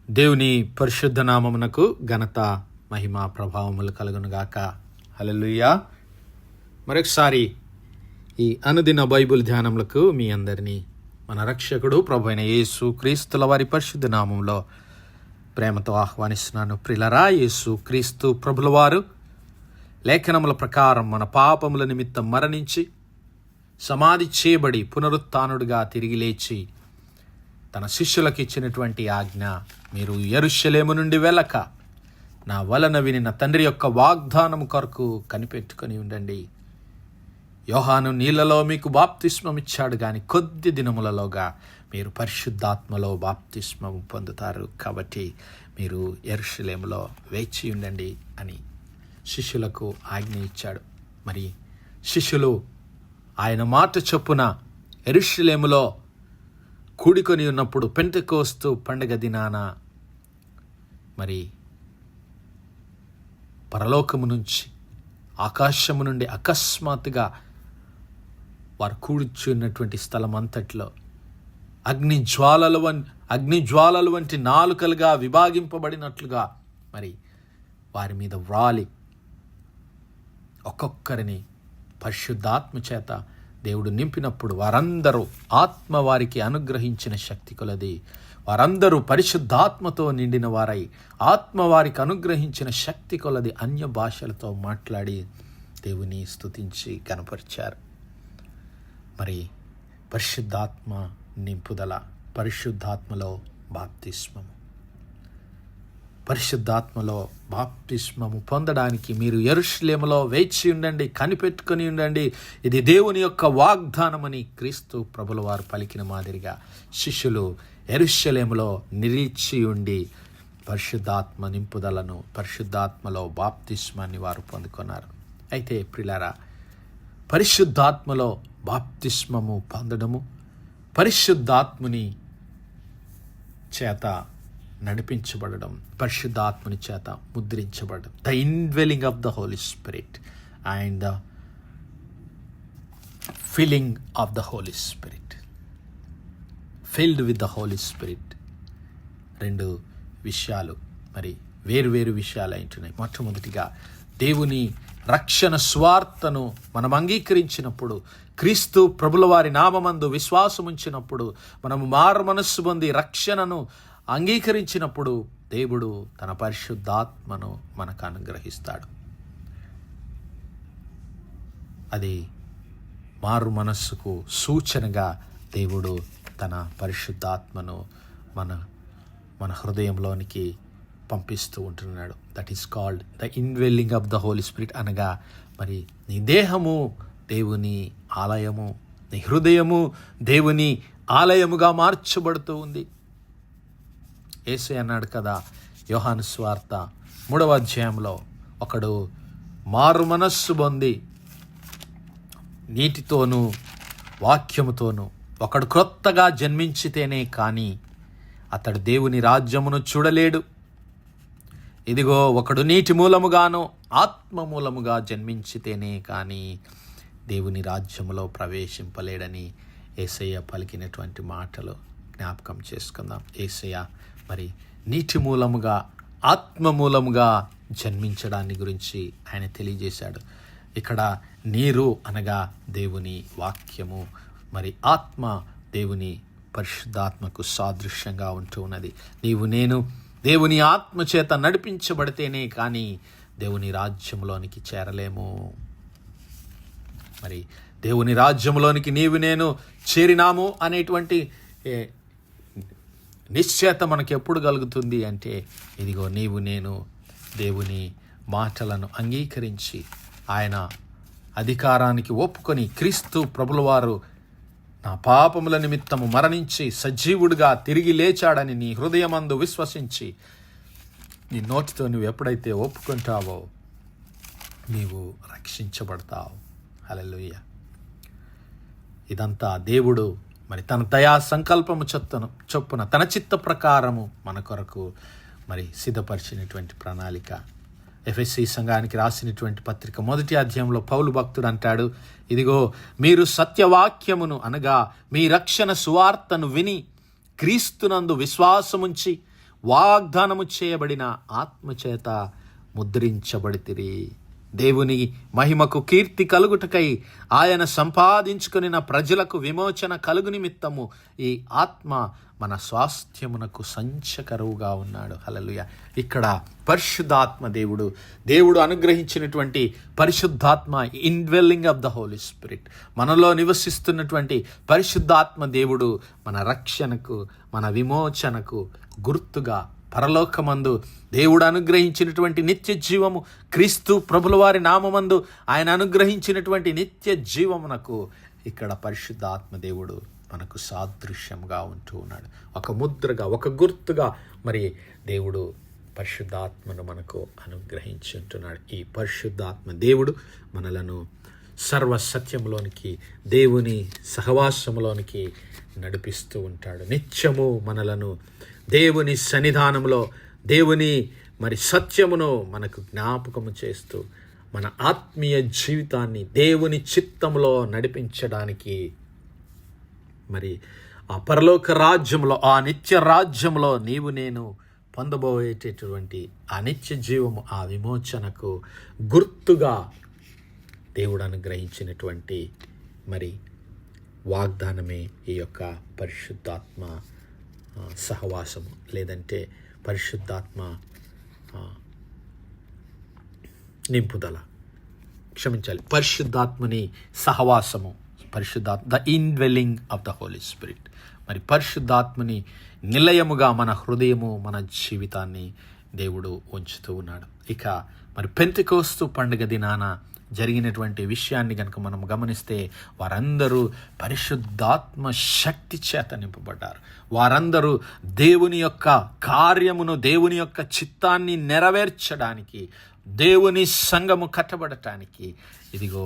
దేవుని పరిశుద్ధ నామమునకు ఘనత మహిమ ప్రభావములు కలుగునుగాక. హల్లెలూయా. మరొకసారి ఈ అనుదిన బైబిల్ ధ్యానములకు మీ అందరినీ మన రక్షకుడు ప్రభు అయిన యేసు క్రీస్తుల వారి పరిశుద్ధ నామంలో ప్రేమతో ఆహ్వానిస్తున్నాను. ప్రియులారా, యేసు క్రీస్తు ప్రభుల వారు లేఖనముల ప్రకారం మన పాపముల నిమిత్తం మరణించి సమాధి చేయబడి పునరుత్థానుడిగా తిరిగి లేచి తన శిష్యులకు ఇచ్చినటువంటి ఆజ్ఞ, మీరు యెరూషలేము నుండి వెళ్ళక నా వలన వినిన తండ్రి యొక్క వాగ్దానము కొరకు కనిపెట్టుకొని ఉండండి. యోహాను నీళ్లలో మీకు బాప్తిస్మం ఇచ్చాడు, కానీ కొద్ది దినములలోగా మీరు పరిశుద్ధాత్మలో బాప్తిస్మం పొందుతారు. కాబట్టి మీరు యెరూషలేములో వేచి ఉండండి అని శిష్యులకు ఆజ్ఞ ఇచ్చాడు. మరి శిష్యులు ఆయన మాట చొప్పున యెరూషలేములో కూడుకొని ఉన్నప్పుడు పెంటెకోస్తు పండుగ దినాన మరి పరలోకము నుంచి ఆకాశము నుండి అకస్మాత్తుగా వారు కూర్చున్నటువంటి స్థలం అంతట్లో అగ్నిజ్వాలలు వంటి నాలుకలుగా విభాగింపబడినట్లుగా మరి వారి మీద వ్రాలి ఒక్కొక్కరిని పరిశుద్ధాత్మ చేత దేవుడు నింపినప్పుడు వారందరూ ఆత్మ వారికి అనుగ్రహించిన శక్తి కొలది, వారందరూ పరిశుద్ధాత్మతో నిండిన వారై ఆత్మ వారికి అనుగ్రహించిన శక్తి కొలది అన్య భాషలతో మాట్లాడి దేవుని స్తుతించి కనపరిచారు. మరి పరిశుద్ధాత్మ నింపుదల, పరిశుద్ధాత్మలో బాప్తిస్మము. పరిశుద్ధాత్మలో బాప్తిస్మము పొందడానికి మీరు యెరూషలేములో వేచి ఉండండి, కనిపెట్టుకొని ఉండండి. ఇది దేవుని యొక్క వాగ్దానమని క్రీస్తు ప్రభుల వారు పలికిన మాదిరిగా శిష్యులు యెరూషలేములో నిలిచి ఉండి పరిశుద్ధాత్మ నింపుదలను, పరిశుద్ధాత్మలో బాప్తిస్మాన్ని వారు పొందుకున్నారు. అయితే ప్రియులారా, పరిశుద్ధాత్మలో బాప్తిస్మము పొందడము, పరిశుద్ధాత్ముని చేత నడిపించబడడం, పరిశుద్ధాత్మని చేత ముద్రించబడడం, the indwelling of the Holi spirit and the filling of the Holi spirit, filled with the Holi spirit. రెండు విషయాలు, మరి వేరు విషయాలు అంటున్నాయి. మొట్టమొదటిగా దేవుని రక్షణ స్వార్థను మనం అంగీకరించినప్పుడు, క్రీస్తు ప్రభుల వారి నామమందు విశ్వాసముంచినప్పుడు, మనము మారు మనస్సు పొంది రక్షణను అంగీకరించినప్పుడు దేవుడు తన పరిశుద్ధాత్మను మనకు అనుగ్రహిస్తాడు. అది మారు మనస్సుకు సూచనగా దేవుడు తన పరిశుద్ధాత్మను మన హృదయంలోనికి పంపిస్తూ ఉంటున్నాడు. That is called the indwelling of the Holi Spirit. అనగా మరి నీ దేహము దేవుని ఆలయము, నీ హృదయము దేవుని ఆలయముగా మార్చబడుతూ ఉంది. యేసయ్య అన్నాడు కదా, యోహాను సువార్త 3వ అధ్యాయంలో, ఒకడు మారు మనస్సు పొంది నీటితోనూ వాక్యముతోనూ ఒకడు క్రొత్తగా జన్మించితేనే కానీ అతడు దేవుని రాజ్యమును చూడలేడు. ఇదిగో, ఒకడు నీటి మూలముగాను ఆత్మ మూలముగా జన్మించితేనే కానీ దేవుని రాజ్యములో ప్రవేశింపలేడని యేసయ్య పలికినటువంటి మాటలు జ్ఞాపకం చేసుకుందాం. యేసయ్య మరి నీటి మూలముగా ఆత్మ మూలముగా జన్మించడాన్ని గురించి ఆయన తెలియజేశాడు. ఇక్కడ నీరు అనగా దేవుని వాక్యము, మరి ఆత్మ దేవుని పరిశుద్ధాత్మకు సాదృశ్యంగా ఉంటూ ఉన్నది. నేను దేవుని ఆత్మ చేత నడిపించబడితేనే కానీ దేవుని రాజ్యంలోనికి చేరలేము. మరి దేవుని రాజ్యంలోనికి నేను చేరినాము అనేటువంటి నిశ్చయత మనకు ఎప్పుడు కలుగుతుంది అంటే, ఇదిగో నేను దేవుని మాటలను అంగీకరించి ఆయన అధికారానికి ఒప్పుకొని క్రీస్తు ప్రభుల వారు నా పాపముల నిమిత్తము మరణించి సజీవుడిగా తిరిగి లేచాడని నీ హృదయమందు విశ్వసించి నీ నోటితో నువ్వు ఎప్పుడైతే ఒప్పుకుంటావో నీవు రక్షించబడతావు. హల్లెలూయా. ఇదంతా దేవుడు మరి తన దయా సంకల్పము చొప్పున తన చిత్త ప్రకారము మన కొరకు మరి సిద్ధపరిచినటువంటి ప్రణాళిక. ఎఫెసీ సంఘానికి రాసినటువంటి పత్రిక 1వ అధ్యాయంలో పౌలు భక్తుడు అంటాడు, ఇదిగో మీరు సత్యవాక్యమును అనగా మీ రక్షణ సువార్తను విని క్రీస్తునందు విశ్వాసముంచి వాగ్దానము చేయబడిన ఆత్మచేత ముద్రించబడితిరి. దేవుని మహిమకు కీర్తి కలుగుటకై ఆయన సంపాదించుకొనిన ప్రజలకు విమోచన కలుగు నిమిత్తము ఈ ఆత్మ మన స్వాస్థ్యమునకు సంచకరువుగా ఉన్నాడు. హల్లెలూయా. ఇక్కడ పరిశుద్ధాత్మ దేవుడు అనుగ్రహించినటువంటి పరిశుద్ధాత్మ, indwelling of the Holi Spirit, మనలో నివసిస్తున్నటువంటి పరిశుద్ధాత్మ దేవుడు మన రక్షణకు, మన విమోచనకు గుర్తుగా పరలోకమందు దేవుడు అనుగ్రహించినటువంటి నిత్య జీవము, క్రీస్తు ప్రభుల వారి నామమందు ఆయన అనుగ్రహించినటువంటి నిత్య జీవమునకు ఇక్కడ పరిశుద్ధాత్మ దేవుడు మనకు సాదృశ్యంగా ఉంటూ ఉన్నాడు. ఒక ముద్రగా, ఒక గుర్తుగా మరి దేవుడు పరిశుద్ధాత్మను మనకు అనుగ్రహించి ఉంటున్నాడు. ఈ పరిశుద్ధాత్మ దేవుడు మనలను సర్వసత్యంలోనికి, దేవుని సహవాసములోనికి నడిపిస్తూ ఉంటాడు. నిత్యము మనలను దేవుని సన్నిధానంలో, దేవుని మరి సత్యమును మనకు జ్ఞాపకము చేస్తూ మన ఆత్మీయ జీవితాన్ని దేవుని చిత్తంలో నడిపించడానికి మరి ఆ పరలోక రాజ్యంలో, ఆ నిత్య రాజ్యంలో నీవు నేను పొందబోయేటటువంటి ఆ నిత్య జీవము, ఆ విమోచనకు గుర్తుగా దేవుడు అనుగ్రహించినటువంటి మరి వాగ్దానమే ఈ యొక్క పరిశుద్ధాత్మ సహవాసము, లేదంటే పరిశుద్ధాత్మ నింపుదల, పరిశుద్ధాత్మని సహవాసము, the indwelling of the Holi Spirit. మరి పరిశుద్ధాత్మని నిలయముగా మన హృదయము, మన జీవితాన్ని దేవుడు ఉంచుతూ ఉన్నాడు. ఇక మరి పెంతెకోస్తు పండుగ దినాన జరిగినటువంటి విషయాన్ని కనుక మనం గమనిస్తే, వారందరూ పరిశుద్ధాత్మ శక్తి చేత నింపబడ్డారు. వారందరూ దేవుని యొక్క కార్యమును, దేవుని యొక్క చిత్తాన్ని నెరవేర్చడానికి, దేవుని సంఘము కట్టబడటానికి ఇదిగో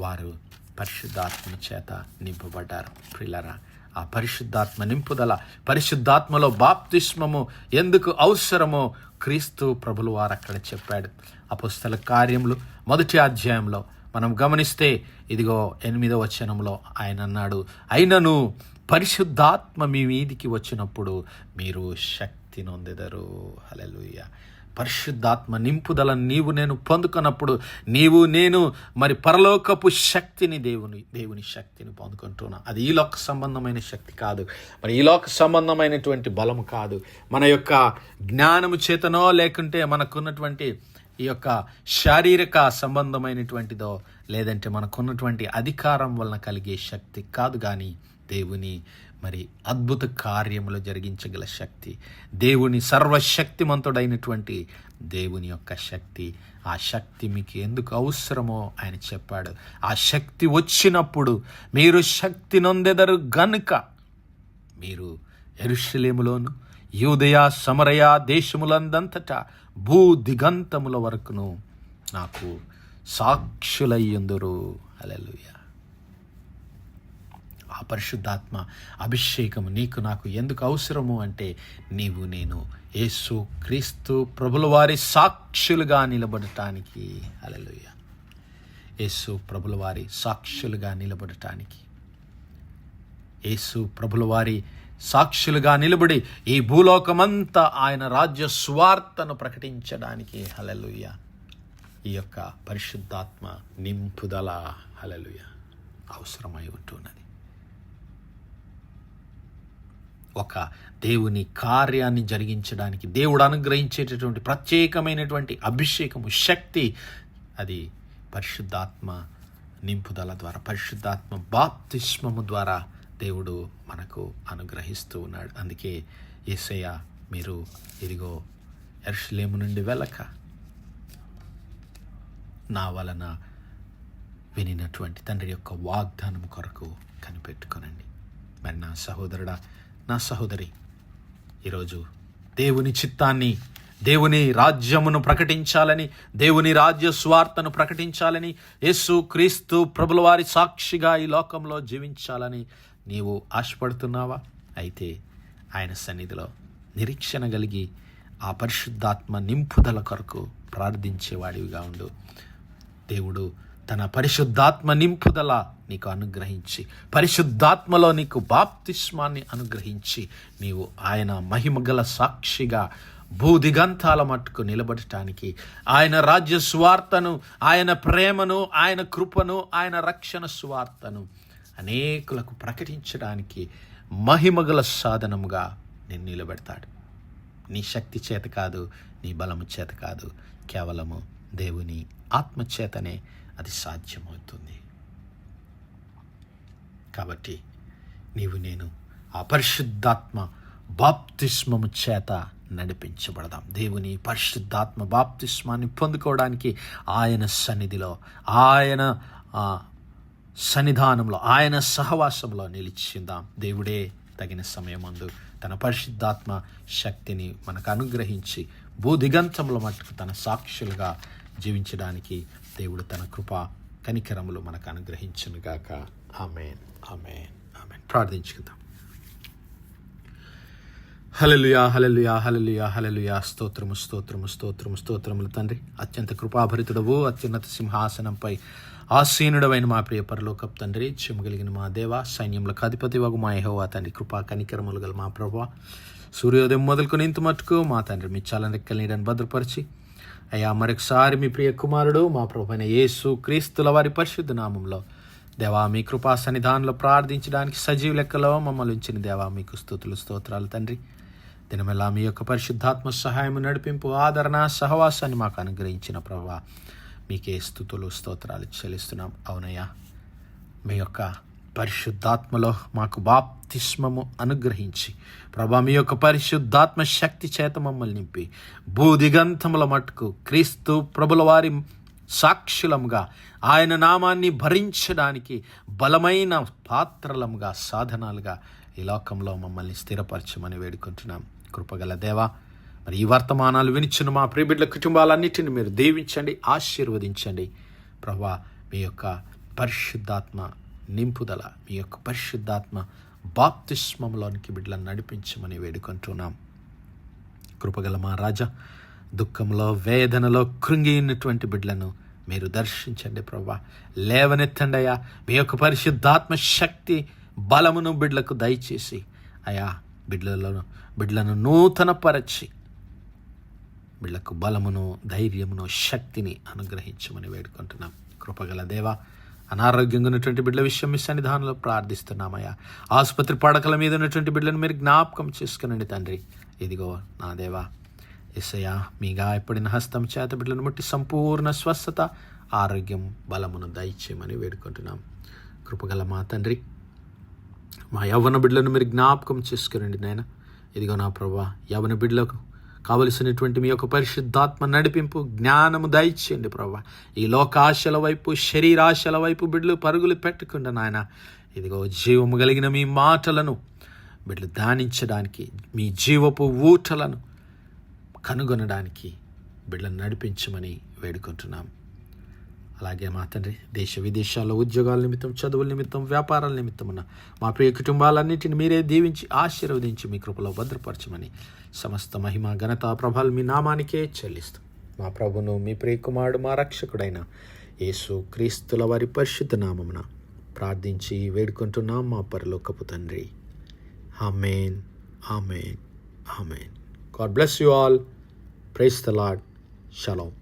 వారు పరిశుద్ధాత్మ చేత నింపబడ్డారు. ప్రియులారా, ఆ పరిశుద్ధాత్మ నింపుదల, పరిశుద్ధాత్మలో బాప్తిస్మము ఎందుకు అవసరమో క్రీస్తు ప్రభులు వారు అక్కడ చెప్పాడు. అపోస్తల కార్యములు 1వ అధ్యాయంలో మనం గమనిస్తే ఇదిగో 8వ వచనంలో ఆయన అన్నాడు, అయినను పరిశుద్ధాత్మ మీ మీదికి వచ్చినప్పుడు మీరు శక్తి నొందెదరు. హల్లెలూయా. పరిశుద్ధాత్మ నింపుదల నీవు నేను పొందుకున్నప్పుడు నీవు నేను మరి పరలోకపు శక్తిని, దేవుని శక్తిని పొందుకుంటున్నా. అది ఈ లోక సంబంధమైన శక్తి కాదు, మరి ఈ లోక సంబంధమైనటువంటి బలము కాదు, మన యొక్క జ్ఞానము చేతనో లేకుంటే మనకున్నటువంటి ఈ యొక్క శారీరక సంబంధమైనటువంటిదో, లేదంటే మనకున్నటువంటి అధికారం వలన కలిగే శక్తి కాదు, కానీ దేవుని మరి అద్భుత కార్యములు జరిగించగల శక్తి, దేవుని సర్వశక్తిమంతుడైనటువంటి దేవుని యొక్క శక్తి. ఆ శక్తి మీకు ఎందుకు అవసరమో ఆయన చెప్పాడు. ఆ శక్తి వచ్చినప్పుడు మీరు శక్తి నొందెదరు గనుక మీరు యెరూషలేములోను, యూదయ, సమరయ దేశములందంతటా భూ దిగంతముల వరకును నాకు సాక్షులయ్యుందురు. హల్లెలూయా. ఆ పరిశుద్ధాత్మ అభిషేకము నీకు నాకు ఎందుకు అవసరము అంటే, నీవు నేను యేసు క్రీస్తు ప్రభుల వారి సాక్షులుగా నిలబడటానికి. హల్లెలూయా. యేసు ప్రభుల వారి సాక్షులుగా నిలబడటానికి, యేసు ప్రభుల వారి సాక్షులుగా నిలబడి ఈ భూలోకమంతా ఆయన రాజ్య సువార్తను ప్రకటించడానికి హల్లెలూయా ఈ యొక్క పరిశుద్ధాత్మ నింపుదల హల్లెలూయా అవసరమై ఉంటున్నది. ఒక దేవుని కార్యాన్ని జరిగించడానికి దేవుడు అనుగ్రహించేటటువంటి ప్రత్యేకమైనటువంటి అభిషేకము, శక్తి, అది పరిశుద్ధాత్మ నింపుదల ద్వారా, పరిశుద్ధాత్మ బాప్తిస్మము ద్వారా దేవుడు మనకు అనుగ్రహిస్తూ ఉన్నాడు. అందుకే యేసయ్య మీరు ఇదిగో యెరూషలేము నుండి వెళ్ళక నా వలన వినినటువంటి తండ్రి యొక్క వాగ్దానం కొరకు కనిపెట్టుకొనండి. మరి నా సహోదరుడా, నా సహోదరి, ఈరోజు దేవుని చిత్తాన్ని, దేవుని రాజ్యమును ప్రకటించాలని, దేవుని రాజ్య స్వార్థను ప్రకటించాలని, యేసు క్రీస్తు ప్రభుల వారి సాక్షిగా ఈ లోకంలో జీవించాలని నీవు ఆశపడుతున్నావా? అయితే ఆయన సన్నిధిలో నిరీక్షణ కలిగి ఆ పరిశుద్ధాత్మ నింపుదల కొరకు ప్రార్థించేవాడివిగా ఉండు. దేవుడు తన పరిశుద్ధాత్మ నింపుదల నీకు అనుగ్రహించి, పరిశుద్ధాత్మలో నీకు బాప్తిస్మాన్ని అనుగ్రహించి, నీవు ఆయన మహిమగల సాక్షిగా భూదిగంతాల మట్టుకు నిలబడటానికి, ఆయన రాజ్య సువార్తను, ఆయన ప్రేమను, ఆయన కృపను, ఆయన రక్షణ సువార్తను అనేకులకు ప్రకటించడానికి మహిమగల సాధనముగా నేను నిలబెడతాడు. నీ శక్తి చేత కాదు, నీ బలము చేత కాదు, కేవలము దేవుని ఆత్మచేతనే అది సాధ్యమవుతుంది. కాబట్టి నీవు నేను ఆ పరిశుద్ధాత్మ బాప్తిస్మము చేత నడిపించబడదాం. దేవుని పరిశుద్ధాత్మ బాప్తిస్మాన్ని పొందుకోవడానికి ఆయన సన్నిధిలో, ఆయన సన్నిధానంలో, ఆయన సహవాసంలో నిలిచిందాం. దేవుడే తగిన సమయమందు తన పరిశుద్ధాత్మ శక్తిని మనకు అనుగ్రహించి భూదిగంతముల మట్టుకు తన సాక్షులుగా జీవించడానికి దేవుడు తన కృప కనికరములు మనకు అనుగ్రహించునుగాక. ఆమేన్, ఆమేన్, ఆమేన్. ప్రార్థించుకుందాం. హల్లెలూయా, హల్లెలూయా, హల్లెలూయా, హల్లెలూయా. స్తోత్రము, స్తోత్రము, స్తోత్రము, స్తోత్రములు తండ్రి. అత్యంత కృపాభరితుడవు, అత్యున్నత సింహాసనంపై ఆసీనుడవైన మా ప్రియ పరలోకపు తండ్రి, చెమ్మగలిగిన మా దేవ, సైన్యములకు అధిపతివగు మా యెహోవా తండ్రి, కృపా కనికరములు గల మా ప్రభువా, సూర్యోదయం మొదలుకొని ఇంత మట్టుకు మా తండ్రి మీ చాలని రెక్కల నీడని భద్రపరిచి, అయ్యా మరొకసారి మీ ప్రియ కుమారుడు మా ప్రభు అయిన యేసు క్రీస్తుల వారి పరిశుద్ధ నామంలో దేవా మీ కృపా సన్నిధానంలో ప్రార్థించడానికి సజీవ లెక్కలో మమ్మల్ని ఉంచిన దేవా మీకు స్తుతులు, స్తోత్రాలు తండ్రి. దినమెల్లా మీ యొక్క పరిశుద్ధాత్మ సహాయం, నడిపింపు, ఆదరణ, సహవాసాన్ని మాకు అనుగ్రహించిన ప్రభువా మీకే స్తుతులు, స్తోత్రాలు చెల్లిస్తున్నాం. అవునయ్యా, మీ యొక్క పరిశుద్ధాత్మలో మాకు బాప్తిస్మము అనుగ్రహించి ప్రభా మీ యొక్క పరిశుద్ధాత్మ శక్తి చేత మమ్మల్ని నింపి భూదిగంతముల మట్టుకు క్రీస్తు ప్రభుల వారి సాక్షులముగా, ఆయన నామాన్ని భరించడానికి బలమైన పాత్రలముగా, సాధనాలుగా ఈ లోకంలో మమ్మల్ని స్థిరపరచమని వేడుకుంటున్నాం. కృపగల దేవా, మరి ఈ వర్తమానాలు వినిచిన మా ప్రియబిడ్డల కుటుంబాలన్నిటిని మీరు దీవించండి, ఆశీర్వదించండి. ప్రభువా మీ యొక్క పరిశుద్ధాత్మ నింపుదల, మీ యొక్క పరిశుద్ధాత్మ బాప్తిస్మంలోనికి బిడ్డలను నడిపించమని వేడుకుంటున్నాం. కృపగల మా రాజా, దుఃఖంలో, వేదనలో కృంగినటువంటి బిడ్డలను మీరు దర్శించండి ప్రభువా. లేవనెత్తండి అయ్యా. మీ యొక్క పరిశుద్ధాత్మ శక్తి బలమును బిడ్డలకు దయచేసి అయా బిడ్డలను నూతనపరచి బిడ్డలకు బలమును, ధైర్యమును, శక్తిని అనుగ్రహించమని వేడుకుంటున్నాం. కృపగల దేవా, అనారోగ్యంగా ఉన్నటువంటి బిడ్డల విషయం మీ సన్నిధానంలో ప్రార్థిస్తున్నామయ్యా. ఆసుపత్రి పడకల మీద ఉన్నటువంటి బిడ్డలను మీరు జ్ఞాపకం చేసుకునండి తండ్రి. ఇదిగో నా దేవా యేసయ్యా, మీ గాయపడిన హస్తం చేత బిడ్డలను ముట్టి సంపూర్ణ స్వస్థత, ఆరోగ్యం, బలమును దయచేయమని వేడుకుంటున్నాం. కృపగల మా తండ్రి, మా యవ్వన బిడ్డలను మీరు జ్ఞాపకం చేసుకురండి నాయన. ఇదిగో నా ప్రభువా, యవ్వన బిడ్డలకు కావలసినటువంటి మీ యొక్క పరిశుద్ధాత్మ నడిపింపు, జ్ఞానము దయచేయండి ప్రభువా. ఈ లోకాశల వైపు, శరీరాశల వైపు బిడ్డలు పరుగులు పెట్టకుండా నాయన, ఇదిగో జీవము కలిగిన మీ మాటలను బిడ్డలు ధ్యానించడానికి, మీ జీవపు ఊటలను కనుగొనడానికి బిడ్డలను నడిపించమని వేడుకుంటున్నాం. అలాగే మా తండ్రి, దేశ విదేశాల్లో ఉద్యోగాల నిమిత్తం, చదువుల నిమిత్తం, వ్యాపారాల నిమిత్తం ఉన్న మా ప్రియ కుటుంబాలన్నింటిని మీరే దీవించి ఆశీర్వదించి మీ కృపలో భద్రపరచమని సమస్త మహిమ, ఘనత, ప్రభావాలు మీ నామానికే చెల్లిస్తూ మా ప్రభును, మీ ప్రియ కుమారుడు, మా రక్షకుడైన యేసు క్రీస్తుల వారి పరిశుద్ధ నామమున ప్రార్థించి వేడుకుంటున్నాం మా పరలోకపు తండ్రి. ఆమేన్, ఆమేన్, ఆమేన్. God bless you all. Praise the Lord. Shalom.